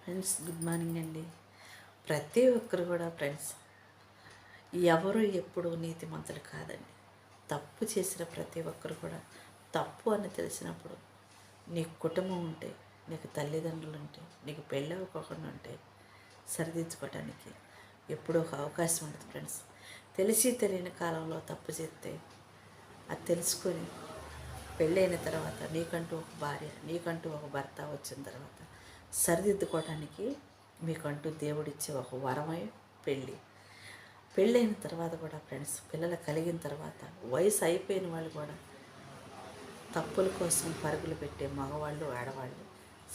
Friends, good morning అండి. ప్రతి ఒక్కరు కూడా ఫ్రెండ్స్, ఎవరు ఎప్పుడు నీతిమంతులు కాదండి. తప్పు చేసిన ప్రతి ఒక్కరు కూడా తప్పు అని తెలిసినప్పుడు, నీకు కుటుంబం ఉంటే, నీకు తల్లిదండ్రులు ఉంటే, నీకు పెళ్ళి అవ్వకుండా ఉంటే సరిదిద్దుకోవడానికి ఎప్పుడూ ఒక అవకాశం ఉంటుంది ఫ్రెండ్స్. తెలిసి తెలియని కాలంలో తప్పు చేస్తే అది తెలుసుకొని పెళ్ళైన తర్వాత నీకంటూ ఒక భార్య, నీకంటూ ఒక భర్త వచ్చిన తర్వాత సరిదిద్దుకోవడానికి మీకంటూ దేవుడిచ్చే ఒక వరమై పెళ్ళి. పెళ్ళైన తర్వాత కూడా ఫ్రెండ్స్, పిల్లలు కలిగిన తర్వాత వయసు అయిపోయిన వాళ్ళు కూడా తప్పుల కోసం పరుగులు పెట్టే మగవాళ్ళు, ఆడవాళ్ళు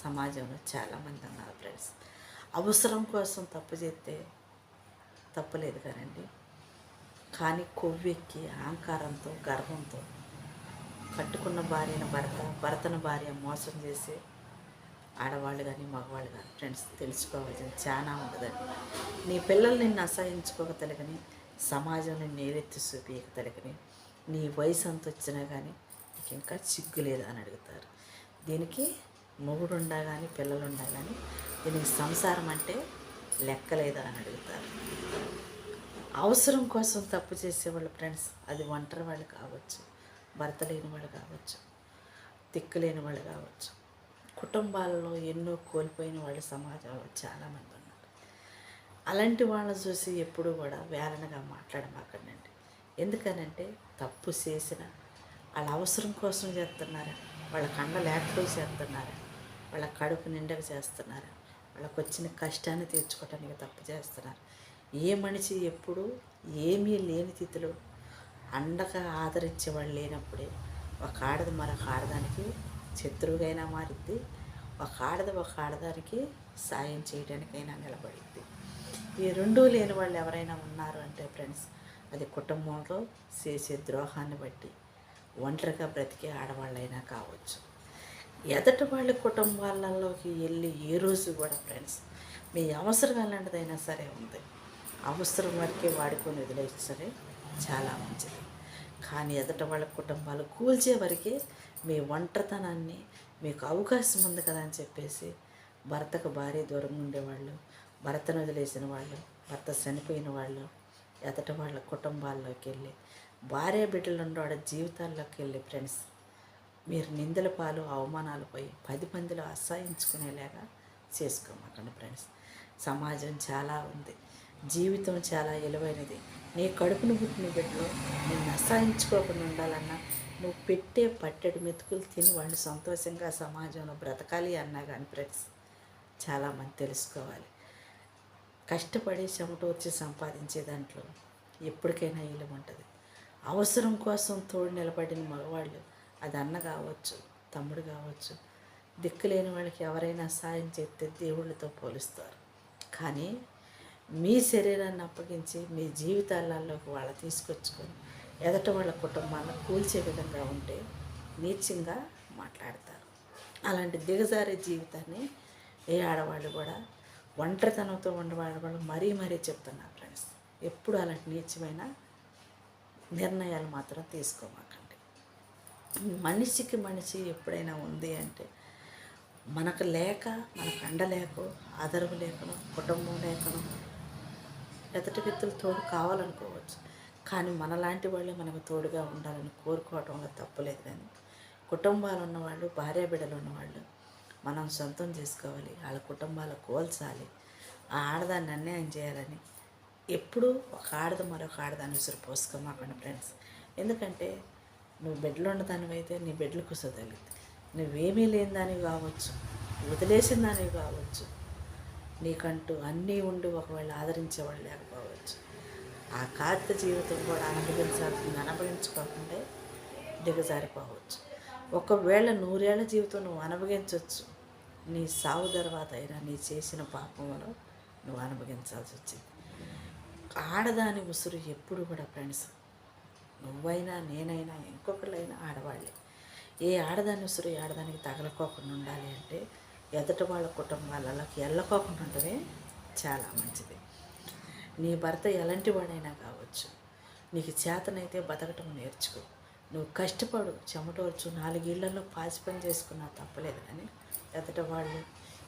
సమాజంలో చాలామంది ఉన్నారు ఫ్రెండ్స్. అవసరం కోసం తప్పు చేస్తే తప్పులేదు కానండి, కానీ కొవ్వెక్కి అహంకారంతో, గర్వంతో కట్టుకున్న భార్యను భర్తను భార్య మోసం చేసి ఆడవాళ్ళు కానీ మగవాళ్ళు కానీ ఫ్రెండ్స్ తెలుసుకోవాల్సింది చాలా ఉంటుందండి. నీ పిల్లలు నిన్ను అసహించుకోగతలగని, సమాజంలో నేరెత్తి చూపించగతలగని, నీ వయసు అంత వచ్చినా కానీ నీకు ఇంకా సిగ్గు లేదా అని అడుగుతారు. దీనికి మొగుడు ఉండా కానీ పిల్లలు ఉండా కానీ దీనికి సంసారం అంటే లెక్కలేదా అని అడుగుతారు. అవసరం కోసం తప్పు చేసేవాళ్ళు ఫ్రెండ్స్, అది ఒంటరి వాళ్ళు కావచ్చు, భర్త లేని వాళ్ళు కావచ్చు, దిక్కులేని వాళ్ళు కావచ్చు, కుటుంబాలలో ఎన్నో కోల్పోయిన వాళ్ళు సమాజంలో చాలామంది ఉన్నారు. అలాంటి వాళ్ళని చూసి ఎప్పుడూ కూడా వేలనగా మాట్లాడమాకండి. ఎందుకనంటే తప్పు చేసిన వాళ్ళ అవసరం కోసం చేస్తున్నారా, వాళ్ళ కండ లేకపోయి చేస్తున్నారా, వాళ్ళ కడుపు నిండగా చేస్తున్నారా, వాళ్ళకు వచ్చిన కష్టాన్ని తీర్చుకోవటానికి తప్పు చేస్తున్నారు. ఏ మనిషి ఎప్పుడు ఏమీ లేని స్థితిలో అండగా ఆదరించేవాళ్ళు లేనప్పుడే ఒక ఆడది మరొక ఆడదానికి శత్రువుగైనా మారిద్ది, ఒక ఆడదానికి సాయం చేయడానికైనా నిలబడిద్ది. ఈ రెండూ లేని వాళ్ళు ఎవరైనా ఉన్నారు అంటే ఫ్రెండ్స్, అది కుటుంబంలో చేసే ద్రోహాన్ని బట్టి ఒంటరిగా బ్రతికే ఆడవాళ్ళైనా కావచ్చు. ఎదటి వాళ్ళ కుటుంబాలలోకి వెళ్ళి ఏ రోజు కూడా ఫ్రెండ్స్, మీ అవసరం ఎలాంటిదైనా సరే ఉంది, అవసరం వరకే వాడుకొని వదిలేసి సరే చాలా మంచిది. కానీ ఎదట వాళ్ళ కుటుంబాలు కూల్చే వరకే మీ ఒంటరితనాన్ని, మీకు అవకాశం ఉంది కదా అని చెప్పేసి భర్తకు భార్య దూరంగా ఉండేవాళ్ళు, భర్తను వదిలేసిన వాళ్ళు, భర్త చనిపోయిన వాళ్ళు ఎదట వాళ్ళ కుటుంబాల్లోకి వెళ్ళి, భార్య బిడ్డలు ఉండేవాళ్ళ జీవితాల్లోకి వెళ్ళి ఫ్రెండ్స్ మీరు నిందల పాలు, అవమానాలు పోయి 10 మందిలో అసహించుకునేలాగా చేసుకోమాకండి ఫ్రెండ్స్. సమాజం చాలా ఉంది, జీవితం చాలా విలువైనది. నీ కడుపును పుట్టిన బిడ్డలో నిన్ను అసహించుకోకుండా ఉండాలన్నా, నువ్వు పెట్టే పట్టెడు మెతుకులు తిని వాళ్ళు సంతోషంగా సమాజంలో బ్రతకాలి అన్నా కానీ ఫ్రెండ్స్ చాలామంది తెలుసుకోవాలి. కష్టపడి చెమట వచ్చి సంపాదించే దాంట్లో ఎప్పటికైనా విలువ ఉంటుంది. అవసరం కోసం తోడు నిలబడిన మగవాళ్ళు, అది అన్న కావచ్చు, తమ్ముడు కావచ్చు, దిక్కులేని వాళ్ళకి ఎవరైనా సాయం చేస్తే దేవుళ్ళతో పోలుస్తారు. కానీ మీ శరీరాన్ని అప్పగించి మీ జీవితాలలోకి వాళ్ళ తీసుకొచ్చుకొని ఎదట వాళ్ళ కుటుంబాలను కూల్చే విధంగా ఉంటే నీచంగా మాట్లాడతారు. అలాంటి దిగజారే జీవితాన్ని ఏ ఆడవాళ్ళు కూడా ఒంటరితనంతో ఉండేవాళ్ళు మరీ చెప్తున్నారు ఫ్రెండ్స్. ఎప్పుడు అలాంటి నీచమైన నిర్ణయాలు మాత్రం తీసుకోమాకండి. మనిషికి మనిషి ఎప్పుడైనా ఉంది అంటే మనకు లేక, మనకు అండ లేకో, ఆదరవు లేకనో, కుటుంబం లేకనో ఎదుటి వ్యక్తులు తోడు కావాలనుకోవచ్చు. కానీ మనలాంటి వాళ్ళే మనకు తోడుగా ఉండాలని కోరుకోవటంలో తప్పులేదు. కానీ కుటుంబాలు ఉన్నవాళ్ళు, భార్య బిడ్డలు ఉన్నవాళ్ళు మనం సొంతం చేసుకోవాలి, వాళ్ళ కుటుంబాలు కోల్చాలి, ఆ ఆడదాన్ని అన్యాయం చేయాలని ఎప్పుడూ ఒక ఆడద మరొక ఆడదాన్ని ఉసురు పోసుకోమాకండి ఫ్రెండ్స్. ఎందుకంటే నువ్వు బిడ్డలు ఉన్నదానివి అయితే నీ బిడ్డలకు కుసగలుగుతుంది. నువ్వేమీ లేని దానివి కావచ్చు, వదిలేసిన దానివి కావచ్చు, నీకంటూ అన్నీ ఉండి ఒకవేళ ఆదరించేవాళ్ళు లేకపోవచ్చు. ఆ కాస్త జీవితం కూడా అనుభవించుకోకుండా దిగజారిపోవచ్చు. ఒకవేళ 100 ఏళ్ల జీవితం నువ్వు అనుభవించవచ్చు, నీ సావు తర్వాత అయినా నీ చేసిన పాపంలో నువ్వు అనుభవించాల్సి వచ్చింది. ఆడదాని ఉసురు ఎప్పుడు కూడా ఫ్రెండ్స్, నువ్వైనా నేనైనా ఇంకొకళ్ళైనా ఆడవాళ్ళే. ఏ ఆడదాని ఉసురు ఆడదానికి తగలకోకుండా ఉండాలి అంటే ఎదట వాళ్ళ కుటుంబాలలోకి వెళ్ళకోకుండా ఉండటమే చాలా మంచిది. నీ భర్త ఎలాంటి వాడైనా కావచ్చు, నీకు చేతనైతే బతకటం నేర్చుకో. నువ్వు కష్టపడు, చెమటోర్చు, 4 ఇళ్లలో పాచి పని చేసుకున్నా తప్పలేదు. కానీ ఎదట వాళ్ళు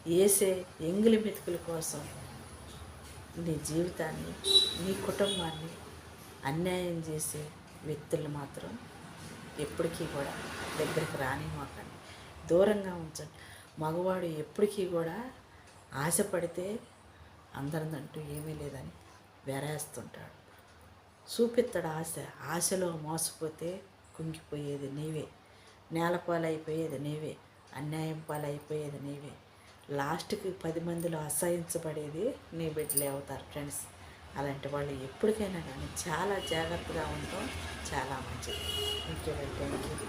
వేసే ఎంగిలి మెతుకుల కోసం నీ జీవితాన్ని, నీ కుటుంబాన్ని అన్యాయం చేసే వ్యక్తులు మాత్రం ఎప్పటికీ కూడా దగ్గరికి రానివ్వకండి, దూరంగా ఉంచండి. మగవాడు ఎప్పటికీ కూడా ఆశపడితే అందరిదంటూ ఏమీ లేదని వెరేస్తుంటాడు, చూపిస్తాడు ఆశ. ఆశలో మోసపోతే కుంగిపోయేది నీవే, నేలపాలైపోయేది నీవే, అన్యాయం పాలైపోయేది నీవే. లాస్ట్కి 10 మందిలో అసహించబడేది నీ బిడ్డలే అవుతారు ఫ్రెండ్స్. అలాంటి వాళ్ళు ఎప్పటికైనా కానీ చాలా జాగ్రత్తగా ఉండటం చాలా మంచిది. Thank you.